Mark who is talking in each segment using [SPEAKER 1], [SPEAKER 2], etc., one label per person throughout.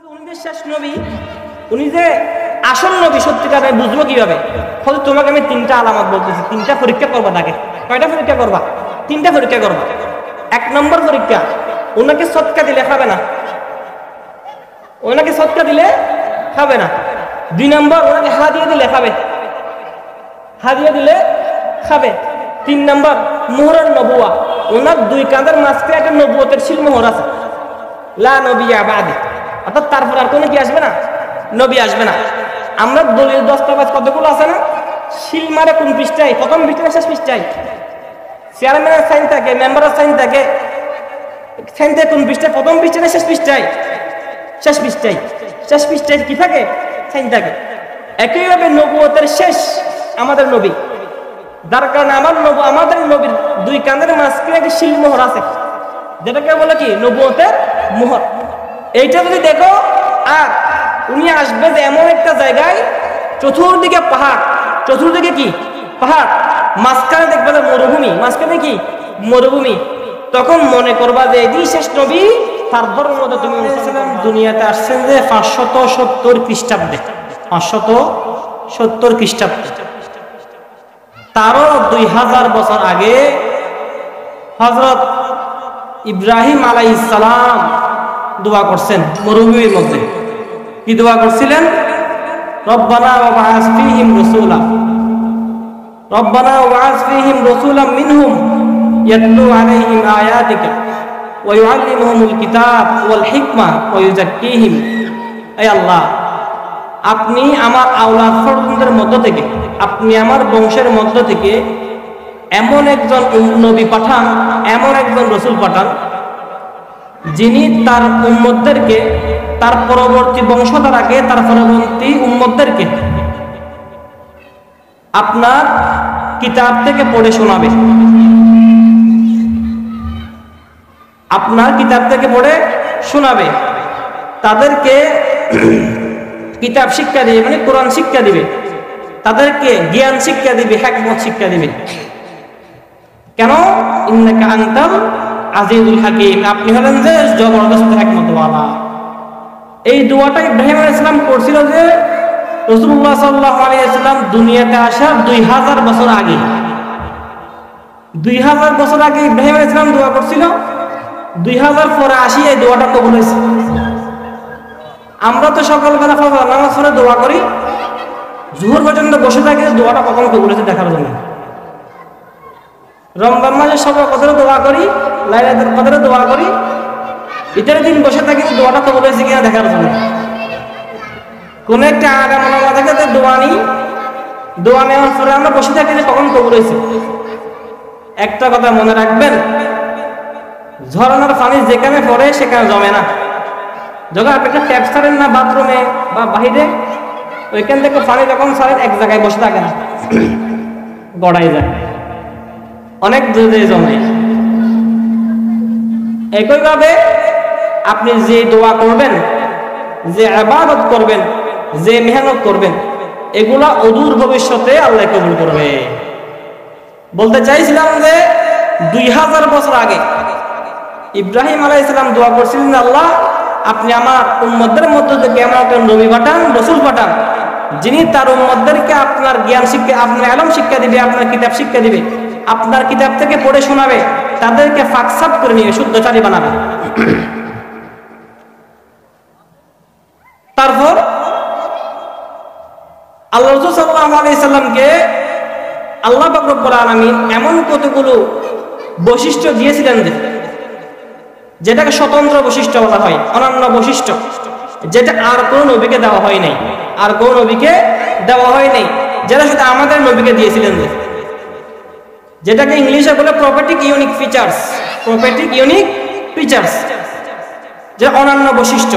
[SPEAKER 1] উনি যে শেষ নবী, উনি যে আসল নবী সত্যিকার বুঝবো কিভাবে? হয়তো তোমাকে আমি তিনটা আলামত বলতেছি, তিনটা পরীক্ষা করবা তাকে। কয়টা পরীক্ষা করবা? তিনটা পরীক্ষা করবা। এক নম্বর পরীক্ষা, ওনাকে সৎকা দিলে খাবে না, ওনাকে সৎকা দিলে খাবে না। দুই নম্বর, ওনাকে হাদিয়া দিলে খাবে, হাদিয়া দিলে খাবে। তিন নম্বর, মোহরের নবুয়া, ওনার দুই কাঁধের মাঝখানে একটা নবুয়তের শিল মোহর আছে, লা নবিয়া বাদে, অর্থাৎ তারপর আর কোনো কি আসবে না, নবী আসবে না। আমরা দলীয় দস্তাবেজ কতগুলো আছে না, শিল মারে কোন পৃষ্ঠায়? প্রথম পৃষ্ঠায়, শেষ পৃষ্ঠায়। চেয়ারম্যানের সাইন থাকে, মেম্বারের সাইন থাকে, সাইন থাকে কোন পৃষ্ঠায়? প্রথম পৃষ্ঠায়, শেষ পৃষ্ঠায়? শেষ পৃষ্ঠায়। শেষ পৃষ্ঠায় কি থাকে? সাইন থাকে। একইভাবে নবুয়তের শেষ আমাদের নবী, যার কারণে আমাদের নবীর দুই কাঁধের মাঝখানে একটা শিল মোহর আছে, যেটাকে বলে কি নবুয়তের মোহর। এইটা যদি দেখো, আর উনি আসবে যে এমন একটা জায়গায় চতুর্দিকে পাহাড়, চতুর্দিকে কি পাহাড়, মাঝখানে দেখবে যে মরুভূমি, মাঝখানে কি মরুভূমি, তখন মনে করবা যে এটি শেষ নবী। তার ধর্মের মধ্যে তুমি দুনিয়াতে আসছেন যে 570 খ্রিস্টাব্দে, 570 খ্রিস্টাব্দে। তারও 2000 বছর আগে হযরত ইব্রাহিম আলাইহিস সালাম দোয়া করছেন মরুভূমির মধ্যে। কি দোয়া করছিলেন? রব্বানা ওয়া বা'আস ফীহিম রাসূলা, রব্বানা ওয়া বা'আস ফীহিম রাসূলাম মিনহুম ইয়াতলু আলাইহিম আয়াতিকা ওয়া ইউআল্লিমুহুমুল কিতাব ওয়াল হিকমা ওয়া ইউযাক্কিহিম। হে আল্লাহ, আপনি আমার আওলাদ ফরজদের মধ্য থেকে, আপনি আমার বংশের মধ্য থেকে এমন একজন নবী পাঠান, এমন একজন রাসূল পাঠান, যিনি তার উম্মতদেরকে, তার পরবর্তী বংশধারাকে, তার পরবর্তী উম্মতদেরকে আপনার কিতাব থেকে পড়ে শোনাবে, আপনার কিতাব থেকে পড়ে শোনাবে, তাদেরকে কিতাব শিক্ষা দিবে, মানে কোরআন শিক্ষা দিবে, তাদেরকে জ্ঞান শিক্ষা দিবে, হিকমত শিক্ষা দিবে। কেন? ইন্নাকা আনতাল আজিজুল হাকিম, আপনি হলেন যে জবরদস্ত হিকমতওয়ালা। এই দোয়াটা ইব্রাহিম আলাইহিস সালাম করছিল যে রাসূলুল্লাহ সাল্লাল্লাহু আলাইহি ওয়াসাল্লাম দুনিয়াতে আসার 2000 বছর আগে, 2000 বছর আগে ইব্রাহিম আলাইহিস সালাম দোয়া করছিল। 2000 পরে আসি এই দোয়াটা কবুল হয়েছে। আমরা তো সকালবেলা ফজর নামাজ পড়ে দোয়া করি, জোহর পর্যন্ত বসে থাকি দোয়াটা কখন কবুল হয়েছে দেখার জন্য। রমজান মাসে সকাল কদরে দোয়া করি, লাইলাতুল কদরে দোয়া করি, ঈদের দিন বসে থাকি দোয়াটা কবুল হয়েছে কিনা দেখার জন্য। কোন একটা আগামনা থেকে দোয়া নিই, দোয়া নেওয়ার পরে আমরা বসে থাকি যে কখন কবুল হয়েছে। একটা কথা মনে রাখবেন, ঝরনার পানি যেখানে পড়ে সেখানে জমে না। যখন আপনি একটা ট্যাপ ছাড়েন না বাথরুমে বা বাহিরে, ওইখান থেকে পানি যখন ছাড়েন এক জায়গায় বসে থাকে না, গড়াই যায়, অনেক দূরে জমে। একইভাবে আপনি যে দোয়া করবেন, যে ইবাদত করবেন, যে মেহনত করবেন, এগুলা অদূর ভবিষ্যতে আল্লাহ কবুল করবে। বলতে চাইছিলাম যে 2000 বছর আগে ইব্রাহিম আলাইহিস সালাম দোয়া করছিলেন, আল্লাহ আপনি আমার উম্মতদের মধ্যে থেকে এমন একজন নবী পাঠান, রাসূল পাঠান, যিনি তার উম্মতদেরকে আপনার জ্ঞান শিক্ষা, আপনার ইলম শিক্ষা দিবে, আপনার কিতাব শিক্ষা দিবে, আপনার কিতাব থেকে পড়ে শোনাবে, তাদেরকে ফাকসাদ করে নিয়ে শুদ্ধচারী বানাবে। তারপর আল্লাহ রাসূল সাল্লাল্লাহু আলাইহি সাল্লামকে আল্লাহ পাক রব্বুল আলামিন এমন কতগুলো বৈশিষ্ট্য দিয়েছিলেন যেটাকে স্বতন্ত্র বৈশিষ্ট্য বলা হয়, অনন্য বৈশিষ্ট্য, যেটা আর কোনো নবীকে দেওয়া হয় নাই, আর কোনো নবীকে দেওয়া হয় নাই, যেটা শুধু আমাদের নবীকে দিয়েছিলেন, যেটাকে ইংলিশে বলে প্রপার্টিক ইউনিক ফিচার্স, প্রপার্টিক ইউনিক ফিচার্স, যে অনন্য বৈশিষ্ট্য।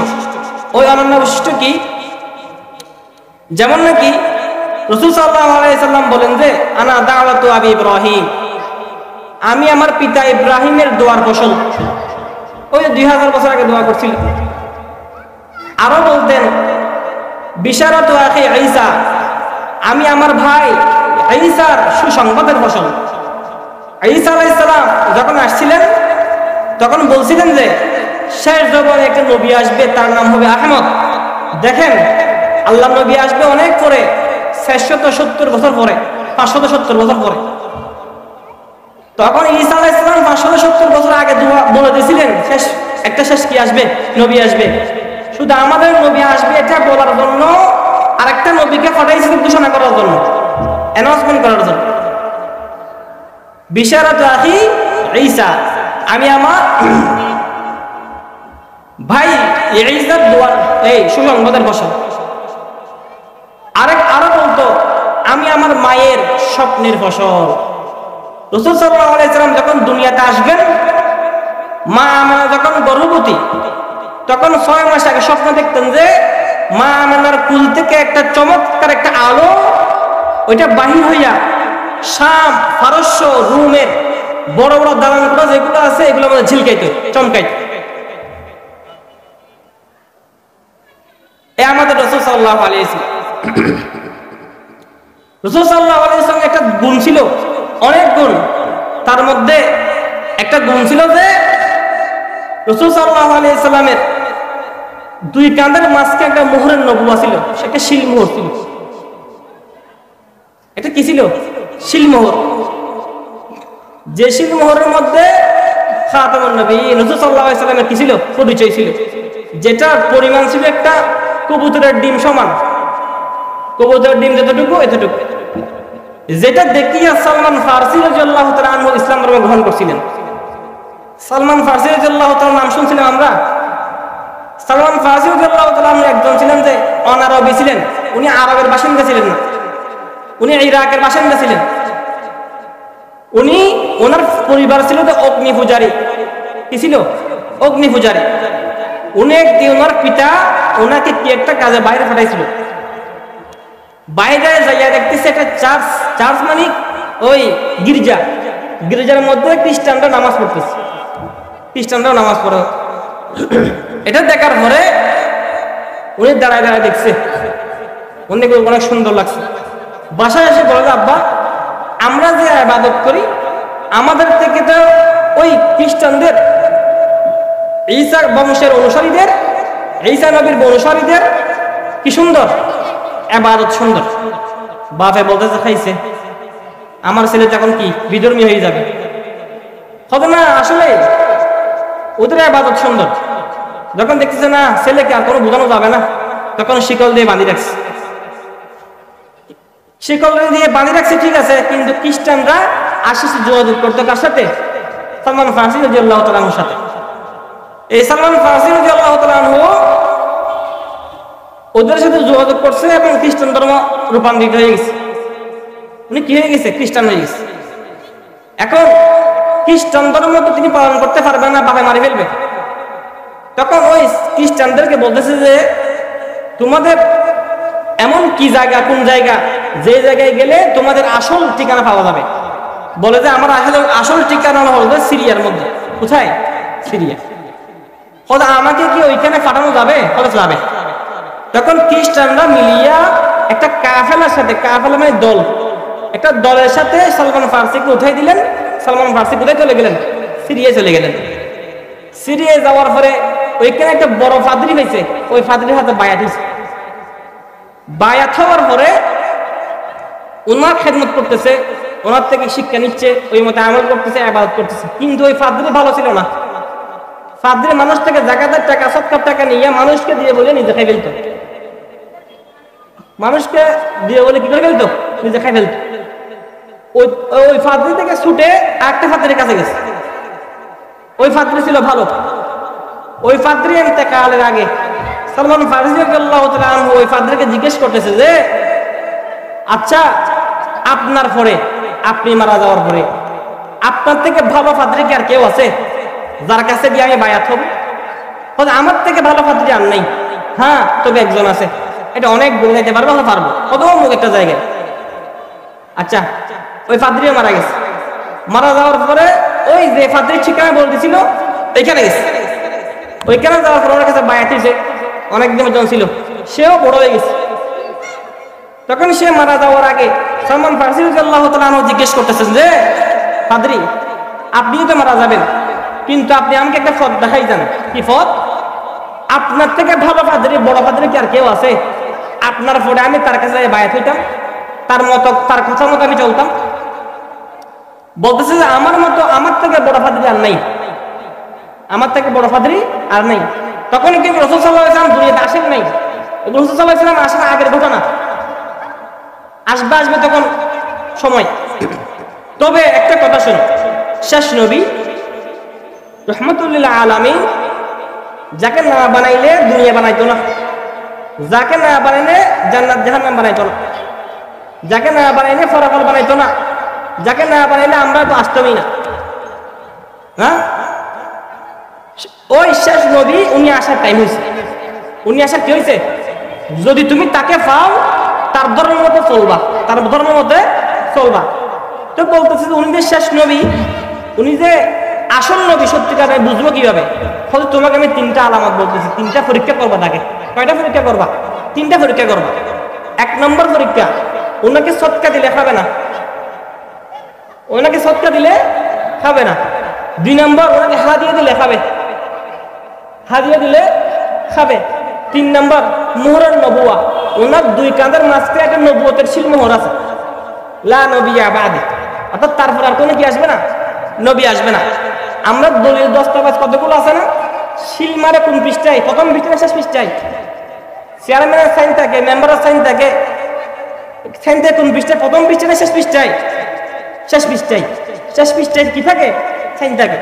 [SPEAKER 1] ওই অনন্য বৈশিষ্ট্য কি? যেমন নাকি রাসূল সাল্লাল্লাহু আলাইহি সাল্লাম বলেন যে আনা দাওয়াতু আবি ইব্রাহিম, আমি আমার পিতা ইব্রাহিমের দোয়ার ফসল। ওই 2000 বছর আগে দোয়া করছিল। আরো বলতেন বিশারাতু আখি ঈসা, আমি আমার ভাই ঈসার সুসংবাদের ফসল। ঈসা আলাইহিস সালাম যখন আসছিলেন তখন বলছিলেন যে শেষ জমানে একটা নবী আসবে, তার নাম হবে আহমদ। দেখেন, আল্লাহ নবী আসবে অনেক পরে, 670 বছর পরে, 570 বছর পরে। তখন ঈসা আলাইহিস সালাম 570 বছর আগে বলে দিয়েছিলেন শেষ কি আসবে, নবী আসবে। শুধু আমাদের নবী আসবে এটা বলার জন্য আরেকটা নবীকে পাঠাইছিলেন ঘোষণা করার জন্য, অ্যানাউন্সমেন্ট করার জন্য। বিশারাত আখি ঈসা, আমি আমার ভাই ঈসার দোয়ার এই সুসংবাদের বসা। আরো বলতো, আমি আমার মায়ের স্বপ্নের ফসল। রাসূল সাল্লাল্লাহু আলাইহি সাল্লাম যখন দুনিয়াতে আসবেন, মা আমেনা যখন গর্ভবতী, তখন 6 মাস আগে স্বপ্ন দেখতেন যে মা আমেনার কুল থেকে একটা চমৎকার একটা আলো ওইটা বাহির হইয়া শাম, পারস্য, রোমের বড় বড় দালানগুলো যেগুলো আছে এগুলো আমাদের ঝিলকাইতো, চমকাইতো। এ আমাদের রাসূল সাল্লাল্লাহু আলাইহি ওয়াসাল্লাম। রাসূল সাল্লাল্লাহু আলাইহি ওয়াসাল্লাম একটা গুণ ছিল, অনেক গুণ। তার মধ্যে একটা গুণ ছিল যে রাসূল সাল্লাল্লাহু আলাইহি ওয়াসাল্লামের 2 কাঁধের মাঝখানে একটা মোহরের নবুয়া ছিল, সেটা শিলমোহর ছিল। এটা কি ছিল? শিলমোহর। যে শিলমোহরের মধ্যে খাতামুন নবীয়্যিন রাসূল সাল্লাল্লাহু আলাইহি ওয়াসাল্লামের কি ছিল? পরিচয় ছিল, যেটার পরিমাণ ছিল একটা কবুতরের ডিম সমান। কবুতরের ডিম যতটুকু এতটুকু, যেটা দেখিয়া সালমান ফারসি রাদিয়াল্লাহু তাআলা আনহু ইসলাম ধর্ম গ্রহণ করছিলেন। সালমান ফারসি রাদিয়াল্লাহু তাআলা নাম শুনছিলেন আমরা? সালমান ফারসি রাদিয়াল্লাহু তাআলা একজন ছিলেন যে অনারবি ছিলেন। উনি আরবের বাসিন্দা ছিলেন না, উনি ইরাকের বাসিন্দা ছিলেন। ওনার পরিবার ছিল যে অগ্নি পূজারী। কি ছিল? অগ্নি পূজারী। উনি একদিন ওনার পিতা ওনাকে কি একটা কাজে বাইরে পাঠাইছিল। বাইরে যাইয়া দেখতেছে একটা চার্চ মানে ওই গির্জার মধ্যে খ্রিস্টানরা নামাজ পড়তেছে, খ্রিস্টানরাও নামাজ পড়ে। এটা দেখার পরে উনি দাঁড়ায় দেখছে, উনি অনেক সুন্দর লাগছে। বাসায় এসে বলে, আব্বা, আমরা যে ইবাদত করি আমাদের থেকে তো ওই খ্রিস্টানদের, ঈসা বংশের অনুসারীদের, ঈসা নবীর অনুসারীদের কি সুন্দর ইবাদত, সুন্দর। বাপে বলতেছে, খাইছে আমার ছেলে তখন কি বিধর্মী হয়ে যাবে, হবে না? আসলে ওদের ইবাদত সুন্দর। যখন দেখতেছে না ছেলেকে আর কোনো বোঝানো যাবে না, তখন শিকল দিয়ে বাঁধি রাখছে। শিকল দিয়ে বাঁধি রাখছে, ঠিক আছে, কিন্তু খ্রিস্টানরা আসিছে যোগাযোগ করতে কার সাথে? সালমান ফারসি রাদিয়াল্লাহু তাআলা আনহুর সাথে। এই সালমান ফারসি রাদিয়াল্লাহু তাআলা আনহু ওদের সাথে যোগাযোগ করছে এবং খ্রিস্টান ধর্ম রূপান্তরিত হয়ে গেছে। উনি কি হয়ে গেছে? খ্রিস্টান হয়ে গেছে। এখন খ্রিস্টান ধর্ম তো তিনি পালন করতে পারবেন না, বাবা মারি ফেলবে। তখন ওই খ্রিস্টানদেরকে বলতেছে যে তোমাদের এমন কি জায়গা, কোন জায়গা, যে জায়গায় গেলে তোমাদের আসল ঠিকানা পাওয়া যাবে। বলে যে আমার আসল ঠিকানা হলো সিরিয়ার মধ্যে। কোথায়? সিরিয়া। আমাকে কি ওইখানে পাঠানো যাবে? যাবে। তখন খ্রিস্টানরা মিলিয়া একটা কাফেলার সাথে, কাফেলা মানে দল, একটা দলের সাথে সালমান ফারসিকে উঠাই দিলেন। সালমান ফারসি কোথায় চলে গেলেন? সিরিয়ায় চলে গেলেন। সিরিয়ায় যাওয়ার পরে ওইখানে একটা বড় ফাদরি হয়েছে, ওই ফাদরির হাতে বায়াত হয়েছে। বায়াত হওয়ার পরে ওনার খেদমত করতেছে, ওনার থেকে শিক্ষা নিচ্ছে, ওই মতে আমল করতেছে, ইবাদত করতেছে। কিন্তু ওই ফাদরি ভালো ছিল না। ফাদরি মানুষ থেকে যাকাতের টাকা, সদকার টাকা নিয়ে মানুষকে দিয়ে বলে নিজে খাই ফেলতো। মানুষকে দিয়ে বলে কি করে ফেলতো? নিজে খাই ফেলতো। ওই ফাদরি থেকে ছুটে আরেকটা ফাদরির কাছে গেছে। ওই ফাদরি ছিল ভালো। ওই ফাদরি ইন্তেকালের আগে সালমান ফারসি রাদিয়াল্লাহু তাআলা আনহু ওই ফাদরিকে জিজ্ঞেস করতেছে যে আচ্ছা, আপনার পরে, আপনি মারা যাওয়ার পরে আপনার থেকে ভালো ফাদরি কি আর কেউ আছে যার কাছে গিয়ে আমি বায়াত হব? আমার থেকে ভালো ফাদরি আর নাই। হ্যাঁ, তবে একজন আছে, এটা অনেক বলে যাইতে পারবো, আমরা পারবো, কত মুখ একটা জায়গায়। আচ্ছা, ওই ফাদরিও মারা গেছে। মারা যাওয়ার পরে ওই যে ফাদরির ঠিকানা বলতেছিল ওইখানে গেছে। ওইখানে যাওয়ার পর ওনার কাছে বায়াত হয়েছে, অনেকদিন জন ছিল, সেও বড় হয়ে গেছে। তখন সে মারা যাওয়ার আগে সালমান ফারসি রাদিয়াল্লাহু তাআলা আনহু জিজ্ঞেস করতেছেন যে ফাদরি, আপনিও তো মারা যাবেন, কিন্তু আপনি আমাকে একটা পথ দেখাই যান। কি পথ? আপনার থেকে ভালো পাদ্রী, বড় পাদ্রী কি আর কেউ আছে? আপনার পরে আমি তার কাছে বায়াত হইতাম, তার মতো, তার কথা মতো আমি চলতাম। বলতেছে যে আমার মতো, আমার থেকে বড় পাদ্রী আর নাই, আমার থেকে বড় পাদ্রী আর নাই। তখন কিন্তু রাসূল সাল্লাল্লাহু আলাইহি ওয়াসাল্লাম দুনিয়াতে আসেন নাই। রাসূল সাল্লাল্লাহু আলাইহি ওয়াসাল্লাম আসার আগের ঘটনা, আসবে তখন সময়। তবে একটা কথা শুনো, শেষ নবী রাহমাতুল লিল আলামিন, যাকে না বানাইলে দুনিয়া বানাইতো না, যাকে না বানাইলে জান্নাত জাহান্নাম বানাইতো না, যাকে না বানাইলে ফলাফল বানাইতো না, যাকে না বানাইলে আমরা তো আসতামই না। হ্যাঁ, ওই শেষ নবী উনি আসার টাইম হয়েছে। উনি আসার কি হয়েছে? যদি তুমি তাকে পাও, তার ধর্মের মতো চলবা, তার ধর্মের মধ্যে চলবা। তো বলতেছে উনি যে শেষ নবী, উনি যে আসল নবী সত্যিকার, বুঝবো কিভাবে? হয়তো তোমাকে আমি তিনটা আলামত বলতেছি, তিনটা পরীক্ষা করবা তাকে। কয়টা পরীক্ষা করবা? তিনটা পরীক্ষা করবা। এক নম্বর পরীক্ষা, ওনাকে সৎকা দিলে খাবে না, ওনাকে সৎকা দিলে খাবে না। 2 নম্বর, ওনাকে হাদিয়া দিলে খাবে, হাদিয়া দিলে খাবে। 3 নম্বর, মুহরান নবুয়া, ওনার 2 কাঁধের মাঝখানে একটা নবুয়তের শিল মোহর আছে, লা নবিয়্যা বাদি, অর্থাৎ তারপর আর কোনো কি আসবে না, নবী আসবে না। আমরা দলিল দস্তাবেজ কতগুলো আছে না, শিল মারে কোন পৃষ্ঠায়? প্রথম পৃষ্ঠায়, শেষ পৃষ্ঠায়। চেয়ারম্যানের সাইন থাকে, মেম্বারের সাইন থাকে, সাইন থাকে কোন পৃষ্ঠায়? প্রথম পৃষ্ঠায় না শেষ পৃষ্ঠায়? শেষ পৃষ্ঠায়। শেষ পৃষ্ঠায় কি থাকে? সাইন থাকে।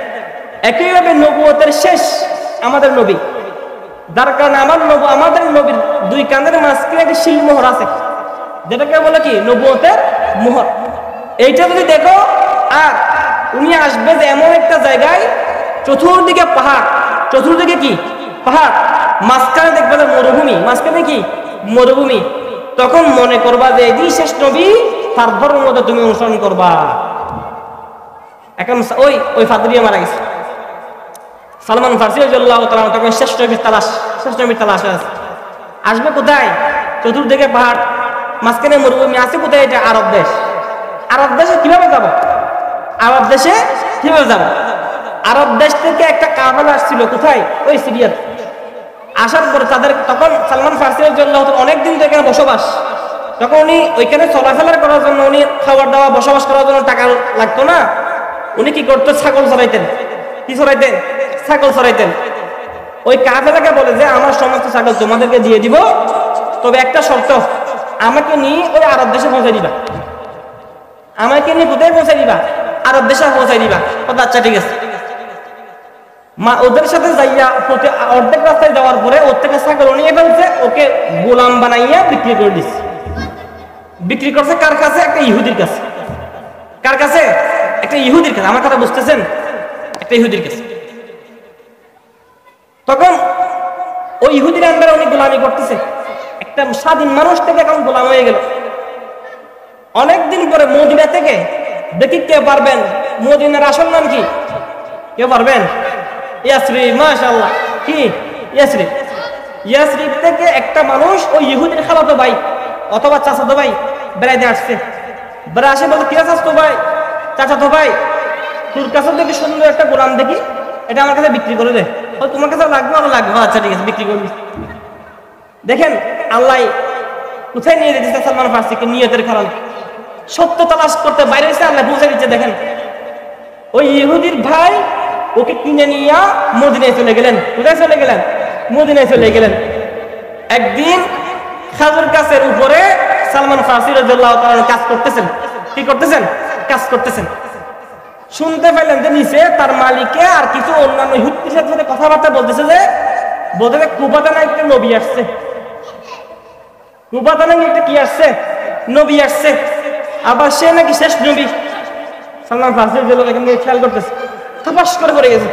[SPEAKER 1] একইভাবে নবুয়তের শেষ আমাদের নবী, যার কারণে আমাদের নবীর 2 কাঁধের মাঝখানে একটা শিল মোহর আছে, যেটাকে বলে কি নবুয়তের মোহর। এইটা যদি দেখো, আর উনি আসবে যে এমন একটা জায়গায়, চতুর্দিকে পাহাড়, চতুর্দিকে কি পাহাড়, মাঝখানে দেখবে যে মরুভূমি, মাঝখানে কি মরুভূমি। তখন মনে করবা যে এই শেষ নবী, তার ধর্মের মধ্যে তুমি অনুসরণ করবা। এখন ওই ফাদরিয়া মারা গেছে, সালমান ফারসি রাদিয়াল্লাহু তাআলা, তখন শেষ নবীর তালাশ আছে। আসবে কোথায়? চতুর্দিকে পাহাড়, মাঝখানে মরুভূমি আছে। কোথায়? এটা আরব দেশ। আরব দেশে কিভাবে যাব? আরব দেশে কিভাবে যাব? আরব দেশ থেকে একটা কাফেলা আসছিল, কোথায়? ওই সিরিয়াতে। আসার পরে তাদের, তখন সালমান ফারসি রাদিয়াল্লাহু তাআলা অনেকদিন তো এখানে বসবাস, তখন উনি ওইখানে চলাফেরা করার জন্য, উনি খাবার দাওয়া বসবাস করার জন্য টাকা লাগতো না। উনি কি করতো? ছাগল চড়াইতেন। কি চড়াইতেন? ছাগল চড়াইতেন। ওই কাফেলাকে বলে যে আমার সমস্ত ছাগল তোমাদেরকে দিয়ে দিব, তবে একটা শর্ত, আমাকে নিয়ে ওই আরব দেশে পৌঁছাই দিবা। আমাকে নিয়ে কোথায় পৌঁছাই দিবা? আরব দেশে পৌঁছাই দিবা। আচ্ছা ঠিক আছে। ওদের সাথে যাইয়া অর্ধেক রাস্তায় যাওয়ার পরে ওর থেকে ছাগল নিয়ে ফেলছে, ওকে গোলাম বানাইয়া বিক্রি করে দিচ্ছে। বিক্রি করছে কার কাছে? একটা ইহুদির কাছে। কার কাছে? একটা ইহুদির কাছে। আমার কথা বুঝতেছেন? একটা ইহুদির কাছে। তখন ওই ইহুদির আন্ডারে উনি গোলামি করতেছে, একটা স্বাধীন মানুষ থেকে এখন গোলাম হয়ে গেল। অনেকদিন পরে মদিনা থেকে, দেখি কে পারবেন, মদিনার আসল নাম কি? কে পারবেন? ইয়াসরিব। মাশাআল্লাহ, কি ইয়াসরিব? ইয়াসরিব থেকে একটা মানুষ, ওই ইহুদির খালাতো ভাই অথবা চাচাতো ভাই বেড়াইতে আসছে। বেড়া আসে বলতে, কি চাচাতো ভাই, চাচাতো ভাই, তোর কাছে দেখি সুন্দর একটা গোলাম দেখি, এটা আমার কাছে বিক্রি করে দে। তোমার কাছে লাগবে? আমার লাগবে। আচ্ছা ঠিক আছে, বিক্রি করবি। দেখেন আল্লাহ কোথায় নিয়ে যেতেছে সালমান ফারসিকে, নিয়তের কারণে। সত্য তালাশ করতে বাইরে এসে আল্লাহ পৌঁছে দিচ্ছে। দেখেন ওই ইহুদির ভাই ওকে কিনে নিয়ে মদিনায় চলে গেলেন। কোথায় চলে গেলেন? মদিনায় চলে গেলেন। একদিন খাজুর গাছের উপরে সালমান ফারসি রাদিয়াল্লাহু তাআলা কাজ করতেছেন। কি করতেছেন? কাজ করতেছেন। শুনতে পেলেন যে নিচে তার মালিকে আর কিছু অন্যান্য ইহুদির সাথে কথাবার্তা বলতেছে, যে বলতে কুবাতে না একটা নবী আসছে, কুবাতে নাকি একটা কি আসছে, নবী আসছে, আবার সে নাকি শেষ নবী। সালমান ফারসি এখান থেকে খেয়াল করতেছে, থাপাস করে পড়ে গেছে।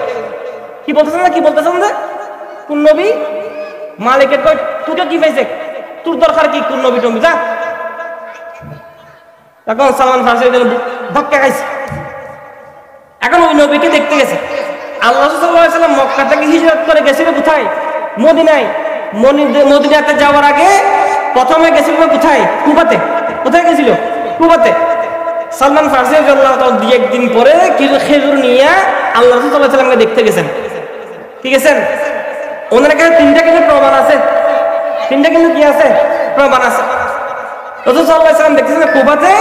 [SPEAKER 1] কি বলতেছেন না, কি বলতেছেন যে কোন নবী? মালিকের কই, তোকে কি পাইছে, তোর দরকার কি, কোন নবী টবি যা। তখন সালমান ফারসি ধাক্কা খাইছে। এখন ওই নবীকে দেখতে গেছে। আল্লাহ সাল্লাল্লাহু আলাইহি ওয়াসাল্লাম মক্কা থেকে হিজরত করে গেছিল কোথায়? মদিনায়। মদিনাতে যাওয়ার আগে প্রথমে গেছিল কোথায়? কুবাতে। কোথায় গেছিল? কুবাতে। সালমান ফারসি রাদিয়াল্লাহু তাআলা দিয়ে একদিন পরে কিছু খেজুর নিয়ে আল্লাহ রাসূল সাল্লাল্লাহু আলাইহি ওয়াসাল্লামকে দেখতে গেছেন। ঠিক আছে, ওনার কাছে তিনটা কিন্তু প্রমাণ আছে, তিনটা কিন্তু কি আছে, প্রমাণ আছে। রাসূল সাল্লাল্লাহু আলাইহি ওয়াসাল্লাম দেখতেছেন কুবাতে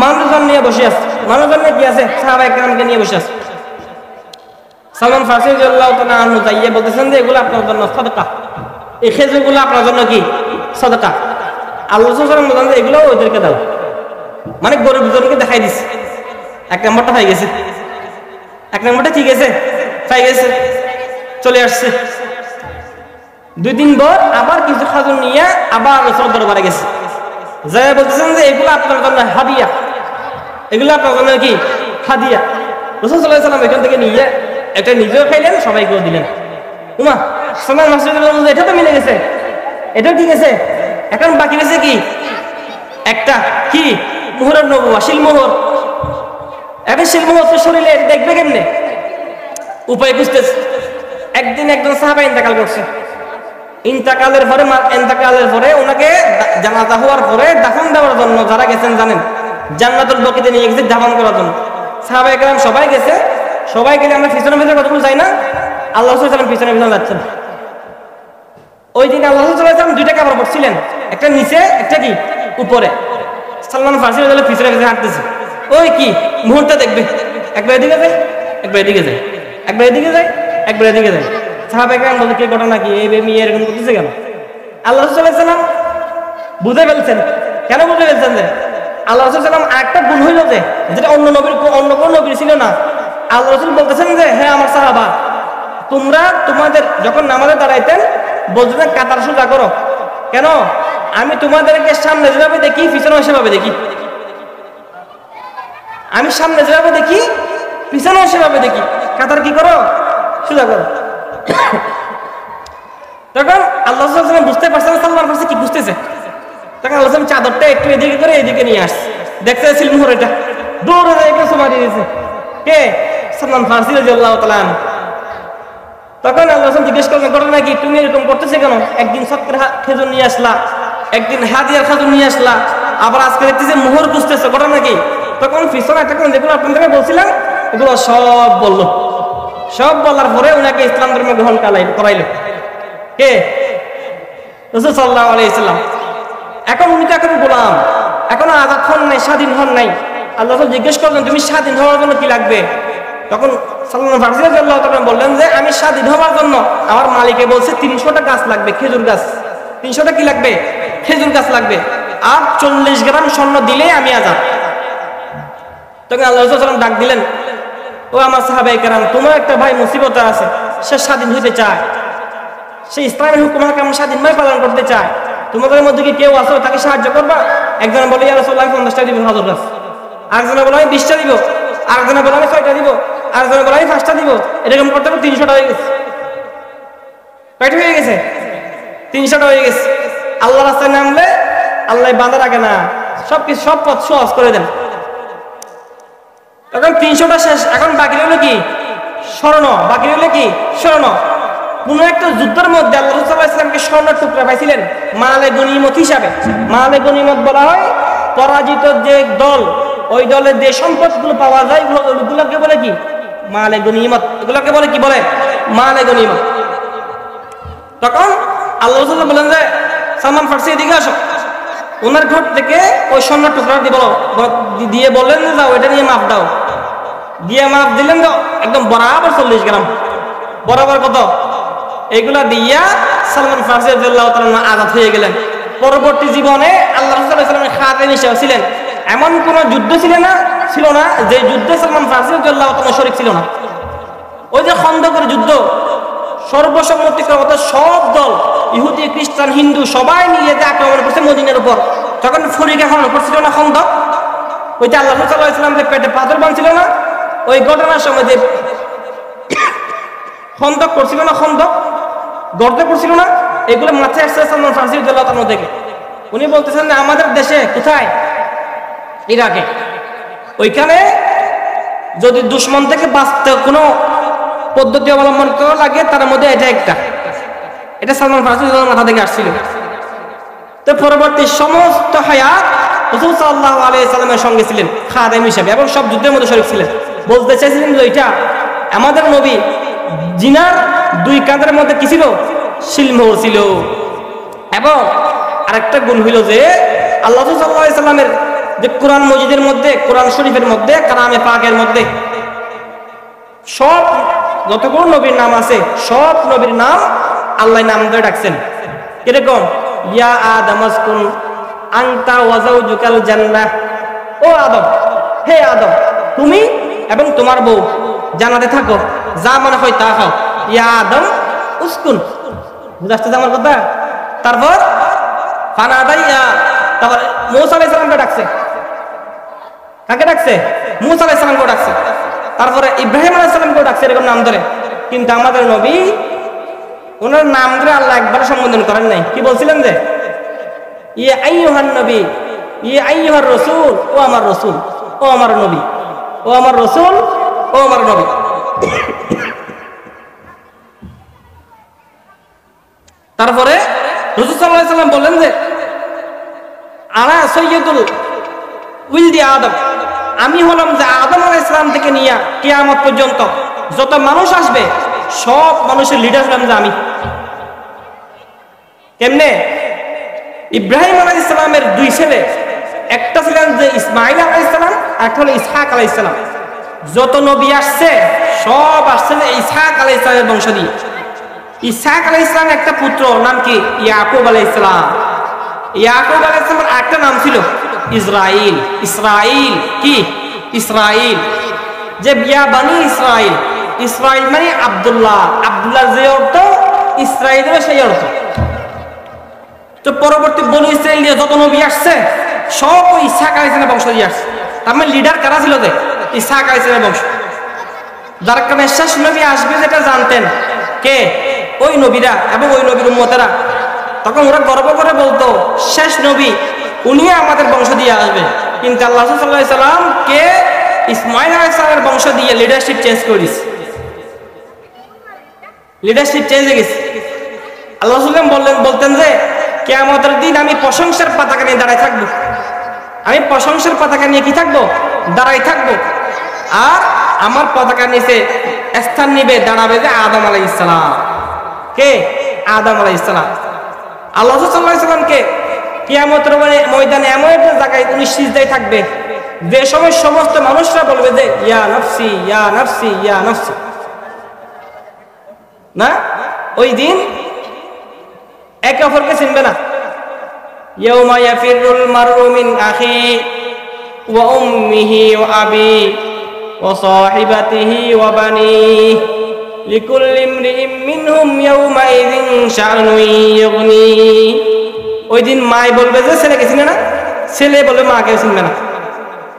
[SPEAKER 1] মানুষজন নিয়ে বসে আছে, মানুষজন নিয়ে কি আছে, সাহাবায়ে কেরামকে নিয়ে বসে আছে। সালমান ফারসি রাদিয়াল্লাহু তাআলা আনহু যাইয়ে বলতেছেন যে এগুলো আপনার জন্য সাদকা, এই খেজুরগুলো আপনার জন্য কি সাদকা। আল্লাহ রাসূল সাল্লাল্লাহু আলাইহি ওয়াসাল্লাম বলেন এগুলো ওদেরকে দাও, মানে গরিবদেরকে দেখাই দিছে। এক নম্বরটা হয়ে গেছে, এক নম্বরটা ঠিক আছে, হয়ে গেছে, চলে আসছে। 2 দিন পর আবার কিছু খাজুর নিয়ে আবার রাসূল দরবারে গেছে, যাই বলতেছেন যে এগুলো আপনার জন্য হাদিয়া, এগুলো আপনার জন্য কি হাদিয়া। রাসূল সাল্লাল্লাহু আলাইহি ওয়াসাল্লাম এখান থেকে নিয়ে এটা নিজেও খাইলেন, সবাইকেও দিলেন। উমা সালমান ফারসি বললেন এটা তো মিলে গেছে, এটাও ঠিক আছে, এখন বাকি রয়েছে কি একটা, কি মুহরের নবুয়া, শিলমোহর। এখন শিলমোহর তো শরীরে দেখবে কেমনে, উপায় খুঁজতেছে। একদিন একজন সাহাবা ইন্তেকাল করছে, ইন্তেকালের পরে ওনাকে জানাজা হওয়ার পরে দাফন দেওয়ার জন্য যারা গেছেন জানেন, জান্নাতুল বকিতে নিয়ে গেছে দাফন করার জন্য। সাহাবায়ে কেরাম সবাই গেছে, সবাই গেলে আমরা পিছনে পিছনে কতগুলো যাই না, আল্লাহ রাসূল সাল্লাল্লাহু আলাইহি ওয়াসাল্লাম পিছনে পিছনে যাচ্ছেন। ওই দিন আল্লাহ রাসূল সাল্লাল্লাহু আলাইহি ওয়াসাল্লাম 2টা কাপড় পরছিলেন, একটা নিচে একটা কি উপরে। সালমান ফারসি রাদিয়াল্লাহু পিছনে পিছনে হাঁটতেছে। ওই কি মুহূর্তে দেখবে, একবার এদিকে যায়, একবার এদিকে যায়, একবার এদিকে যায়, একবার এদিকে যায়। সাহাবায়ে কেরাম বলে কি ঘটনা কি, এই মেয়ে এরকম করতেছে কেন? আল্লাহ রাসূল সাল্লাল্লাহু আলাইহি ওয়াসাল্লাম বুঝে ফেলছেন। কেন বুঝে ফেলছেন? যে আল্লাহ রাসূল সাল্লাল্লাহু আলাইহি ওয়াসাল্লাম একটা গুণ হইল যে যেটা অন্য কোন নবীর ছিল না। আল্লাহ রাসূল বলতেছেন যে হ্যাঁ আমার সাহাবা, তোমরা তোমাদের যখন নামাজে দাঁড়াইতেন বলতেন কাতার সোজা করো। কেন? আমি তোমাদেরকে সামনে যেভাবে দেখি পিছনে সেভাবে দেখি, আমি সামনে যেভাবে দেখি পিছনে সেভাবে দেখি, কাতার কি করো, সোজা করো। তখন আল্লাহ রাসূল সাল্লাল্লাহু আলাইহি ওয়াসাল্লাম বুঝতে পারছেন সালমান ফারসি কি বুঝতেছে। তখন আল্লাহ রাসূল চাদরটা একটু এদিকে করে এদিকে নিয়ে আসছে, দেখতে সিলমোহর এটা দৌড়ে যায় একটু সুমা দিয়ে দিয়েছে। কে? সালমান ফারসি রাদিয়াল্লাহু তাআলা। তখন আল্লাহ রাসূল জিজ্ঞেস করলেন ঘটনা কি, তুমি এরকম করতেছে কেন? একদিন সত্তর খেজুর নিয়ে আসলা, একদিন হাদিয়ার খাজুর নিয়ে আসলা, আবার আজকে দেখতেছে মোহর বুঝতেছে, ঘটনা কি? তখন পিছনে একটা কোন যেগুলো আপনাদেরকে বলছিলাম এগুলো সব বললো। সব বলার পরে ওনাকে ইসলাম ধর্মে গ্রহণ করাইল। কে? রাসূল সাল্লাল্লাহু আলাইহি ওয়াসাল্লাম। এখন উনি তো এখন গোলাম, এখনো আজাদ হন নাই, স্বাধীন হন নাই। আল্লাহ রাসূল জিজ্ঞেস করলেন তুমি স্বাধীন হওয়ার জন্য কি লাগবে? তখন সালমান ফারসি রাদিয়াল্লাহু তাআলা বললেন যে আমি স্বাধীন হওয়ার জন্য আমার মালিকে বলছে 300টা গাছ লাগবে, খেজুর গাছ। 300টা কি লাগবে? খেজুর গাছ লাগবে। আর 40 গ্রাম স্বর্ণ দিলেই আমি আজাদ। তখন আল্লাহ রাসূল সাল্লাল্লাহু আলাইহি ওয়াসাল্লাম ডাক দিলেন, ও আমার সাহাবায়ে কেরাম, তোমার একটা ভাই মুসিবতে আছে, সে স্বাধীন হতে চায়, সে ইসলামের হুকুম হাকাম স্বাধীনভাবে পালন করতে চায়। তোমাদের মধ্যে কি কেউ আছো তাকে সাহায্য করবা? একজন বলে ইয়া রাসূলুল্লাহ 50টা দিব হাজার গাছ, আরেকজনে বলে আমি 20টা দিব, আরেকজনে বলে আমি 6টা দিব, আরেকজনে বলে আমি 5টা দিব। এরকম করতে 300টা হয়ে গেছে। কয়টা হয়ে গেছে? 300টা হয়ে গেছে। আল্লাহ রাস্তায় নামলে আল্লাহ বাঁধা রাখে না, সবকিছু সব পথ সহজ করে দেন। এখন 300টা শেষ, এখন বাকি রইল কি? স্বর্ণ। বাকি রইল কি? স্বর্ণ। কোন একটা যুদ্ধের মধ্যে আল্লাহ রাসূল সাল্লাল্লাহু আলাইহি ওয়াসাল্লামকে স্বর্ণের টুকরা পাইছিলেন মালে গনিমত হিসাবে। মালে গনিমত বলা হয় পরাজিত যে দল, ওই দলের যে সম্পদগুলো পাওয়া যায় ওগুলোকে বলে কি? মালে গনিমত। এগুলোকে বলে কি? বলে মালে গনিমত। তখন আল্লাহ রাসূল বলেন যে সালমান ফারসি এদিকে আসো। ওনার ঘর থেকে ওই স্বর্ণের টুকরা দিয়ে বললেন যে যাও এটা নিয়ে মাপ দাও। দিয়ে মাপ দিলেন তো একদম বরাবর 40 গ্রাম। বরাবর কত? এগুলা দিয়া সালমান ফারসি রাদিয়াল্লাহু তাআলা আজাদ হয়ে গেলেন। পরবর্তী জীবনে আল্লাহ রাসূল সাল্লাল্লাহু আলাইহি ওয়াসাল্লামের খাদেম হিসেবে ছিলেন। এমন কোন যুদ্ধ ছিল না যে যুদ্ধে সালমান ফারসি রাদিয়াল্লাহু তাআলা শরীক ছিল না। ওই যে খন্দকের যুদ্ধ, সর্বসম্মতিক্রমে সব দল ইহুদি, খ্রিস্টান, হিন্দু সবাই মিলে যে আক্রমণ করছে মদিনার উপর, তখন ফরিকা হরণ করছিল না খন্দক। ওইটা আল্লাহ রাসূল সাল্লাল্লাহু আলাইহি ওয়াসাল্লাম পেটে পাথর বাঁধছিল না, ওই ঘটনার সময় যে খন্দক করছিল না, খন্দক গর্ত করছিল না, এগুলো মাথায় আসছে সালমান ফারসি রাদিয়াল্লাহু তাআলা থেকে। উনি বলতেছেন যে আমাদের দেশে কোথায়? ইরাকে। ওইখানে যদি দুশমন থেকে বাঁচতে কোনো পদ্ধতি অবলম্বন করা লাগে তার মধ্যে এটা একটা, এটা সালমান ফারসি মাথা থেকে আসছিল। তো পরবর্তী সমস্ত হায়াত রাসূল সাল্লাল্লাহু আলাইহি সাল্লামের সঙ্গে ছিলেন খাদেম হিসেবে এবং সব যুদ্ধের মধ্যে শরীক ছিলেন। বলতে চাইছিলেন যে এটা আমাদের নবী জিনার দুই কাঁধের মধ্যে কি ছিল? শিলমোহর ছিল। এবং আরেকটা গুণ হইল যে আল্লাহ সাল্লাল্লাহু আলাইহি সাল্লামের যে কোরআন মজিদের মধ্যে, কোরআন শরীফের মধ্যে, কালামে পাকের মধ্যে সব যতগুলো নবীর নাম আছে সব নবীর নাম আল্লাহ নাম ধরে ডাকছেন। কিরকম? ইয়া আদম আসকুন আনতা ওয়া যাওজুকাল জান্নাহ, ও আদম, হে আদম তুমি এবং তোমার বউ জান্নাতে থাকো, যা মনে হয় তা খাও। ইয়া আদম উসকুন, বুঝাচ্ছে আমার কথা? তারপর ফানাদাইয়া, তারপর মূসা আলাইহিস সালামকে ডাকছে। কাকে ডাকছে? মূসা আলাইহিস সালামকে ডাকছে। তারপরে ইব্রাহিম আলাইহিস সালামকে ডাকছে এরকম নাম ধরে। কিন্তু আমাদের নবী ওনার নাম ধরে আল্লাহ একবার সম্বোধন করেন নাই। কি বলছিলেন? যে ইয়া আইয়ুহান নবী, ইয়া আইয়ুহার রাসূল, ও আমার রাসূল, ও আমার নবী, ও আমার রাসূল, ও আমার নবী। তারপরে রাসূল সাল্লাল্লাহু আলাইহি সাল্লাম বললেন যে আনা সাইয়্যিদুল উলদি আদম, আমি হলাম যে আদম আলাইহিস সালাম থেকে নিয়ে কিয়ামত পর্যন্ত যত মানুষ আসবে সব মানুষের লিডার হলাম যে আমি। কেমনে? ইব্রাহিম আলাইহিস সালামের দুই ছেলে, একটা ছিলেন যে ইসমাঈল আলাইহিস সালাম, আর একটা হলো ইসহাক আলাইহিস সালাম। যত নবী আসছে সব আসছে যে ইসহাক আলাইহিস সালামের বংশ দিয়ে। ইসহাক আলাইহিস সালামের একটা পুত্র নাম কি? ইয়াকুব আলাইহিস সালাম। ইয়াকুব আলাইহিস সালামের একটা নাম ছিল ইসরাইল। ইসরাইল কি? ইসরাইল, যে বিয়া বানি ইসরাইল। ইসরাইল মানে আব্দুল্লাহ, আব্দুল্লাহ যে অর্থ ইসরাইলের সেই অর্থ। তো পরবর্তী বনু ইসরাইল দিয়ে যত নবী আসছে সব ওই ইসহাক আলাইহিস সালামের বংশ দিয়ে আসছে। তার মানে লিডার কারা ছিল? যে ইসহাক আলাইহিস সালামের বংশ। যার কারণে শেষ নবী আসবে যেটা জানতেন কে? ওই নবীরা এবং ওই নবীর উম্মতেরা। তখন ওরা গর্ব করে বলতো শেষ নবী উনি আমাদের বংশ দিয়ে আসবে। কিন্তু আল্লাহ সাল্লাল্লাহু আলাইহি সাল্লাম কে ইসমাঈল আলাইহিস সালামের বংশ দিয়ে লিডারশিপ চেঞ্জ করিস, লিডারশিপ চেঞ্জ হয়ে গেছে। আল্লাহ সাল্লাম বলতেন যে কিয়ামতের দিন আমি প্রশংসার পতাকা নিয়ে দাঁড়ায় থাকবো। আমি প্রশংসার পতাকা নিয়ে কি থাকবো? দাঁড়াই থাকবো। আর আমার পতাকার নিচে স্থান নিবে, দাঁড়াবে যে আদম আলাইহিস সালাম। কে? আদম আলাইহিস সালাম। আল্লাহ সাল্লাল্লাহু আলাইহি সাল্লামকে কিয়ামতের ময়দানে এমন একটা জায়গায় উনি সিজদায় থাকবে যে সময় সমস্ত মানুষরা বলবে যে ইয়া নফসি, ইয়া নফসি, ইয়া নফসি। না, ওই দিন একে অপরকে চিনবে না। ইয়াউমা ইয়াফিরুল মারউ মিন আখি ওয়া উম্মিহি ওয়া আবি ওয়া সাহিবাতিহি ওয়া বানিহি লিকুল্লি ইমরিইম মিনহুম ইয়াউমা ইযিন শাআনুন ইউগনি। ওই দিন মাই বলবে যে ছেলেকে চিনে না, ছেলে বলবে মাকে চিনবে না।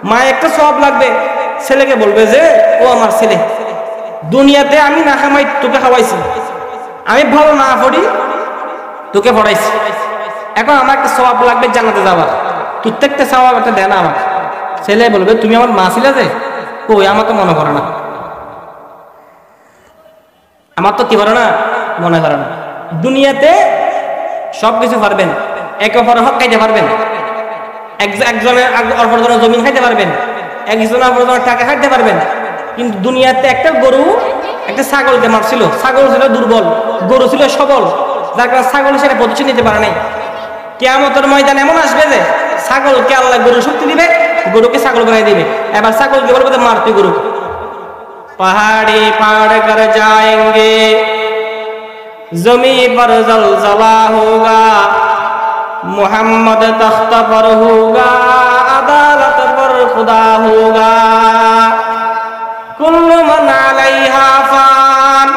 [SPEAKER 1] মা একটা সওয়াব লাগবে, ছেলেকে বলবে যে ও আমার ছেলে, দুনিয়াতে আমি না খামাই তোকে খাওয়াইছি, আমি ভালো না পড়ি তোকে পড়াইছি, এখন আমার একটা সওয়াব লাগবে জান্নাতে যাওয়ার, প্রত্যেকটা সওয়াব একটা দেন আমার। ছেলে বলবে তুমি আমার মা ছিলে যে, কই আমার তো মনে করে না, আমার তো কি করে না, মনে করে না। দুনিয়াতে সবকিছু পারবেন, একে অপরের হক খাইতে পারবেন, একজনের অপরজনের জমিন খাইতে পারবেন, একজনের অপরজনের টাকা খাইতে পারবেন। কিন্তু দুনিয়াতে একটা গরু একটা ছাগলকে মারছিল, ছাগল ছিল দুর্বল, গরু ছিল সবল, যার কারণে ছাগল সেটা প্রতিশোধ নিতে পারে নাই। কিয়ামতের ময়দান এমন আসবে যে ছাগলকে আল্লাহ গরু শক্তি দিবে, গরুকে ছাগল বানিয়ে দিবে। এবার ছাগলকে বলবে যে মার তুই গরু। पहाड़ी पार कर जाएंगे, जमी पर जलजला होगा, मोहम्मद तख्त पर होगा, अदालत पर खुदा होगा, कुल्लु मन अलैहा फान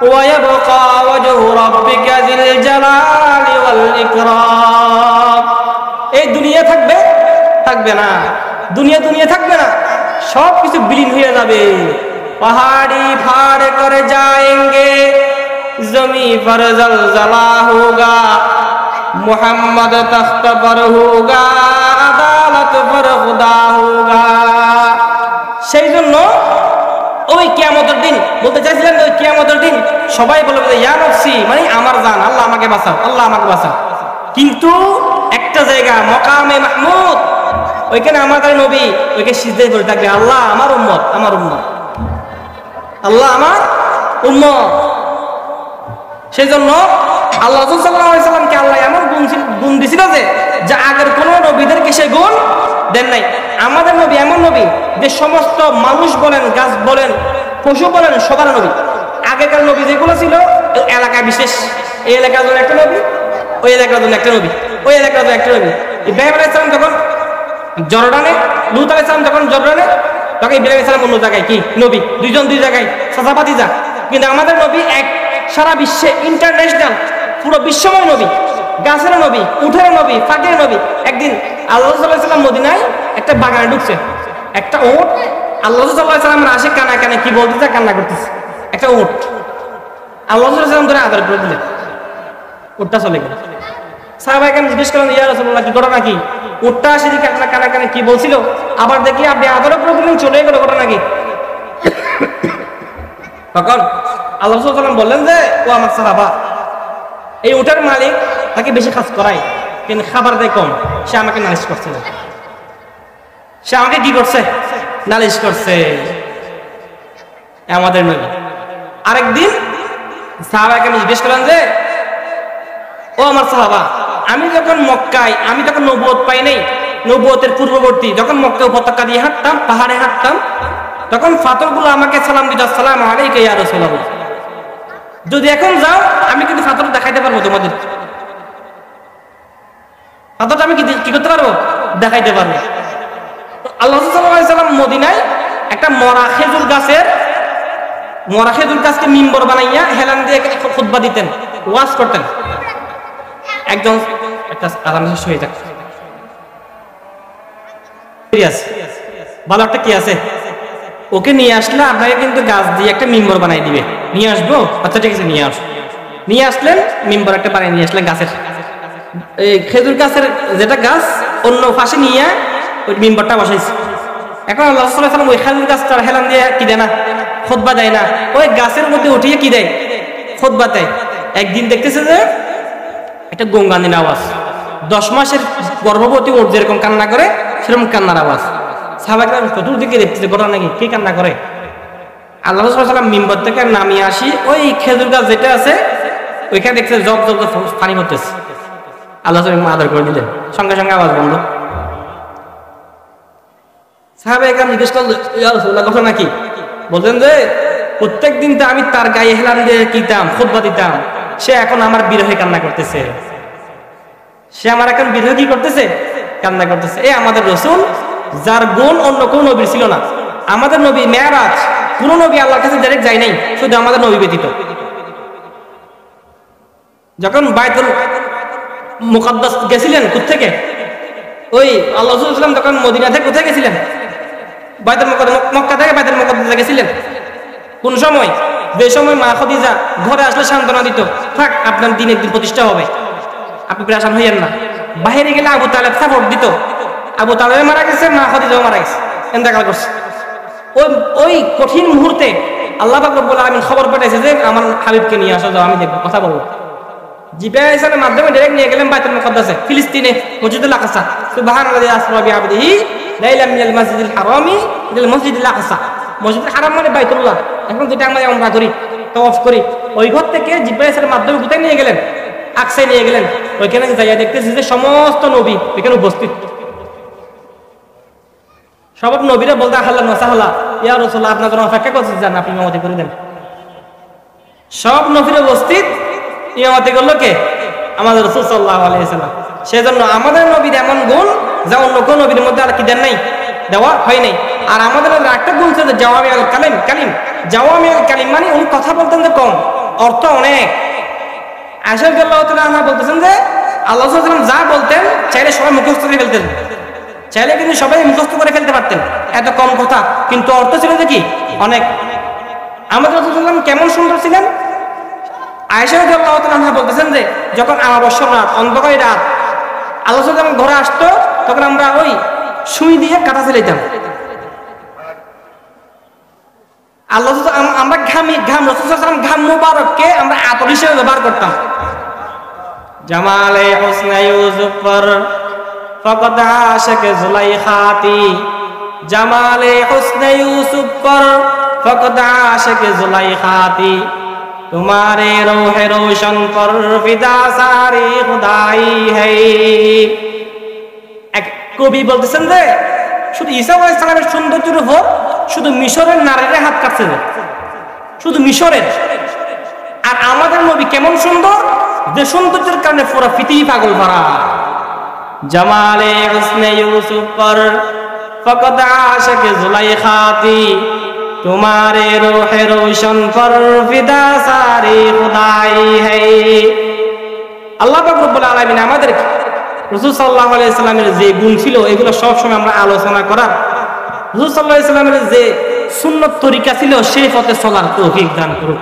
[SPEAKER 1] व यबका वजहु रब्बिका जिल जलाली वल इकराम। এই দুনিয়া থাকবে, থাকবে না, দুনিয়া দুনিয়া থাকবে না, সব কিছু বিলীন হয়ে যাবে। पहाड़ी फाड़ कर जाएंगे, जमी पर जलजला होगा, मोहम्मद तख्त पर होगा, अदालत पर खुदा होगा। সেই জন্য ওই কিয়ামতের দিন বলতে চাইছিলেন, ওই কিয়ামতের দিন সবাই বলবে ইয়া নফসি, মানে আমার জান, আল্লাহ আমাকে বাঁচাও, আল্লাহ আমাকে বাঁচাও। কিন্তু একটা জায়গা মাকামে মাহমুদ, ওইখানে আমাদের নবী ওইকে সিজদায় পড়ে থাকবে, আল্লাহ আমার উম্মত, আমার উম্মত, আল্লাহ আমার উম্মত। সেই জন্য আল্লাহ রাসূল সাল্লাল্লাহু আলাইহি সাল্লামকে আল্লাহ এমন গুণ দিছিল যে যা আগের কোন নবীদেরকে সে গুণ দেন নাই। আমাদের নবী এমন নবী যে সমস্ত মানুষ বলেন, গাছ বলেন, পশু বলেন, সবার নবী। আগেকার নবী যেগুলো ছিল এলাকা বিশেষ, এই এলাকার জন্য একটা নবী, ওই এলাকার জন্য একটা নবী, ওই এলাকার জন্য একটা নবী। ইব্রাহিম আলাইহিস সালাম যখন জর্ডানে, লূত আলাইহিস সালাম যখন জর্ডানে, তখন ইব্রাহিম আলাইহিস সালাম অন্য জায়গায় কি নবী, দুইজন দুই জায়গায় চাচাপাতি যা। কিন্তু আমাদের নবী এক, সারা বিশ্বে ইন্টারন্যাশনাল, পুরো বিশ্বময় নবী, গাছের নবী, উঠের নবী, ফাঁকের নবী। একদিন আল্লাহ সাল্লাল্লাহু আলাইহি সাল্লাম মদিনায় একটা বাগানে ঢুকছে, একটা উট আল্লাহ সাল্লাল্লাহু আলাইহি সাল্লামের আসে কানা কানে কি বলতেছে, কান্না করতেছে, একটা উট। আল্লাহ সাল্লাল্লাহু আলাইহি সাল্লাম ধরে আদর করে দিলেন, উটটা চলে গেল। সাহাবায়ে কেরাম জিজ্ঞেস করলেন, ইয়া রাসূলুল্লাহ কি ঘটনা কি? উটটা আসে দিকে আপনার কানা কানে কি বলছিল, আবার দেখি আপনি আদর করে দিলেন, চলে গেল, ঘটনা কি? তখন আল্লাহ সাল্লাল্লাহু আলাইহি সাল্লাম বললেন যে, ও আমার সাহাবা, এই উটের মালিক তাকে বেশি কাজ করায় কিন্তু খাবার দেয় কম, সে আমাকে নালিশ করছে, সে আমাকে কি করছে, নালিশ করছে। আমাদের নবী আরেকদিন সাহাবাকে জিজ্ঞেস করলেন যে, ও আমার সাহাবা, আমি যখন মক্কায়, আমি তখন নবুয়ত পাই নাই, নবুয়তের পূর্ববর্তী যখন মক্কা উপত্যকা দিয়ে হাঁটতাম, পাহাড়ে হাঁটতাম, তখন ফাতরগুলো আমাকে সালাম দিত, আসসালামু আলাইকা ইয়া রাসূলুল্লাহ। যদি এখন যাও আমি কিন্তু ফাতর দেখাইতে পারবো তোমাদের, ফাতরটা আমি কি করতে পারবো, দেখাইতে পারবো। আল্লাহ সাল্লাল্লাহু আলাইহি সাল্লাম মদিনায় একটা মরা খেজুর গাছকে মিম্বর বানাইয়া হেলান দিয়ে খুতবা দিতেন, ওয়াজ করতেন। একজন একটা আরাম শেষ হয়ে যাক, ভালো একটা কি আছে, ওকে নিয়ে আসলে আপনাকে কিন্তু গাছ দিয়ে একটা মিম্বর বানাই দিবে, নিয়ে আসবো, আচ্ছা ঠিক আছে নিয়ে আসবো। নিয়ে আসলেন মিম্বর একটা বানিয়ে নিয়ে আসলেন গাছের, এই খেজুর গাছের যেটা গাছ অন্য পাশে নিয়ে ওই মিম্বরটা বসাইছে। এখন আল্লাহ সাল্লাল্লাহু আলাইহি সাল্লাম ওই খেজুর গাছটার হেলান দিয়ে কি দেয় না, খুতবা দেয় না, ওই গাছের মধ্যে উঠিয়ে কি দেয়, খুতবা দেয়। একদিন দেখতেছে যে একটা গঙ্গানির আওয়াজ, 10 মাসের গর্ভবতী উট যেরকম কান্না করে সেরকম কান্নার আওয়াজ। সাহাবারা চতুর্দিকে দেখতেছে, ঘটনা নাকি, কে কান্না করে? আল্লাহ রাসূল সাল্লাল্লাহু আলাইহি ওয়াসাল্লাম মিম্বর থেকে নামিয়ে আসি, ওই খেজুর গাছ যেটা আছে ওইখানে দেখছে জব জব পানি পড়তেছে। আল্লাহ আদর করে দিলেন, সঙ্গে সঙ্গে আওয়াজ বন্ধ। সাহাবায়ে কেরাম জিজ্ঞেস করলেন, ইয়া রাসূলুল্লাহ ঘটনা কি? বলতেন যে প্রত্যেক দিন তো আমি তার গায়ে হেলান দিয়ে কিতাম, খুতবা দিতাম, সে এখন আমার বিরহে কান্না করতেছে, সে আমার এখন বিরহে কি করতেছে, কান্না করতেছে। এই আমাদের রাসূল, যার গুণ অন্য কোন নবীর ছিল না। আমাদের নবী মেরাজ, কোন নবী আল্লাহর কাছে ডাইরেক্ট যায় নাই, শুধু আমাদের নবী ব্যতীত। যখন বাইতুল মুকাদ্দাস গেছিলেন কোত্থেকে, ওই আল্লাহ রাসূল সাল্লাল্লাহু আলাইহি ওয়াসাল্লাম যখন মদিনা থেকে কোথায় গেছিলেন, বাইতুল মুকাদ্দাস, মক্কা থেকে বাইতুল মুকাদ্দাসে গেছিলেন। কোন সময়, যে সময় মা খাদিজা ঘরে আসলে সান্ত্বনা দিত, থাক আপনার দিন একদিন প্রতিষ্ঠা হবে, আপনি পেরেশান হইয়েন না। বাইরে গেলে আবু তালেব সাপোর্ট দিত, আবু তালেব মারা গেছে, মা খাদিজাও মারা গেছে, ইন্তেকাল করছে। ওই কঠিন মুহূর্তে আল্লাহ পাক রব্বুল আলামিন খবর পাঠাইছে যে আমার হাবিবকে নিয়ে আসো, যাও আমি দেখবো, কথা বলবো। জিবরাইল আলাইহিস সালামের মাধ্যমে ডাইরেক্ট নিয়ে গেলেন বাইতুল মুকাদ্দাসে, ফিলিস্তিনে মসজিদুল আকসা। সুবহানাল্লাযী আসরা বিআবদিহি লাইলাম মিনাল মাসজিদিল হারামি ইলাল মাসজিদিল আকসা। মসজিদুল হারাম মানে বাইতুল্লাহ, এখন যেটা আমরা উমরা করি, তাওয়াফ করি, ওই ঘর থেকে জিবরাইল আলাইহিস সালামের মাধ্যমে কোথায় নিয়ে গেলেন, আকসায় নিয়ে গেলেন। ওইখানে যাইয়া দেখতেছি যে সমস্ত নবী ওইখানে উপস্থিত। সব নবীরা বলতে আহলান ওয়া সাহলা, ইয়া রাসূলুল্লাহ আপনার জন্য অপেক্ষা করছি, যান আপনি ইমামতি করে দেন। সব নবীরা উপস্থিত, ইমামতি করলো কে? আমাদের রাসূল সাল্লাল্লাহু আলাইহি ওয়াসাল্লাম। সেজন্য আমাদের নবীর এমন গুণ যা অন্য কোন নবীর মধ্যে আর কি দেন নাই, দেওয়া হয় নাই। আর আমাদের একটা গুণ ছিল জাওয়ামিউল কালিম। জাওয়ামিউল কালিম মানে উনি কথা বলতেন যে কম, অর্থ অনেক। আয়েশা রাদিয়াল্লাহু তাআলা আনহা বলতেছেন যে আল্লাহ সাল্লাল্লাহু আলাইহি ওয়াসাল্লাম যা বলতেন চাইলে সবাই মুখস্থ করে ফেলতেন, চাইলে কিন্তু সবাই মুখস্থ করে ফেলতে পারতেন, এত কম কথা, কিন্তু অর্থ ছিল যে কি অনেক। আমাদের রাসূল সাল্লাল্লাহু আলাইহি ওয়াসাল্লাম কেমন সুন্দর ছিলেন। আয়েশা রাদিয়াল্লাহু তাআলা আনহা বলতেছেন যে যখন আমাবস্যার রাত, অন্ধকার রাত, আল্লাহ সাল্লাল্লাহু আলাইহি ওয়াসাল্লাম ঘরে আসতো, তখন আমরা ওই সুই দিয়ে কাটা ফেলাইতাম। আল্লাহ আমরা ঘাম রাসূল সাল্লাল্লাহু আলাইহি ওয়াসাল্লাম ঘাম মুবারককে আমরা আতর হিসেবে ব্যবহার করতাম। जमाले हुस्न यूसुफ पर फकत आशिक जुलैखाती, जमाले हुस्न यूसुफ पर फकत आशिक जुलैखाती, तुम्हारे रोहे रोशन पर फिदा सारी खुदाई है। এক কবি বলতেছেন যে শুধু ঈসা আলাইহিস সালামের সৌন্দর্যের উপর শুধু মিশরের নারীরা হাত কাটছে না, শুধু মিশরের। আর আমাদের নবী কেমন সুন্দর, যে সৌন্দর্যের কারণে পুরো পৃথিবী পাগল ভরা। জামালে হুসনে ইউসুফ পর ফকত আশিক जुलैखाती, तुम्हारे रोहे रोशन पर फिदा सारी खुदाई है। আল্লাহ পাক রব্বুল আলামিন আমাদেরকে রাসূল সাল্লাল্লাহু আলাইহি সাল্লামের যে গুণ ছিল এগুলো সব সময় আমরা আলোচনা করার, রাসূল সাল্লাল্লাহু আলাইহি সাল্লামের যে সুন্নত তরিকা ছিল সেই পথে চলার তৌফিক দান করুন।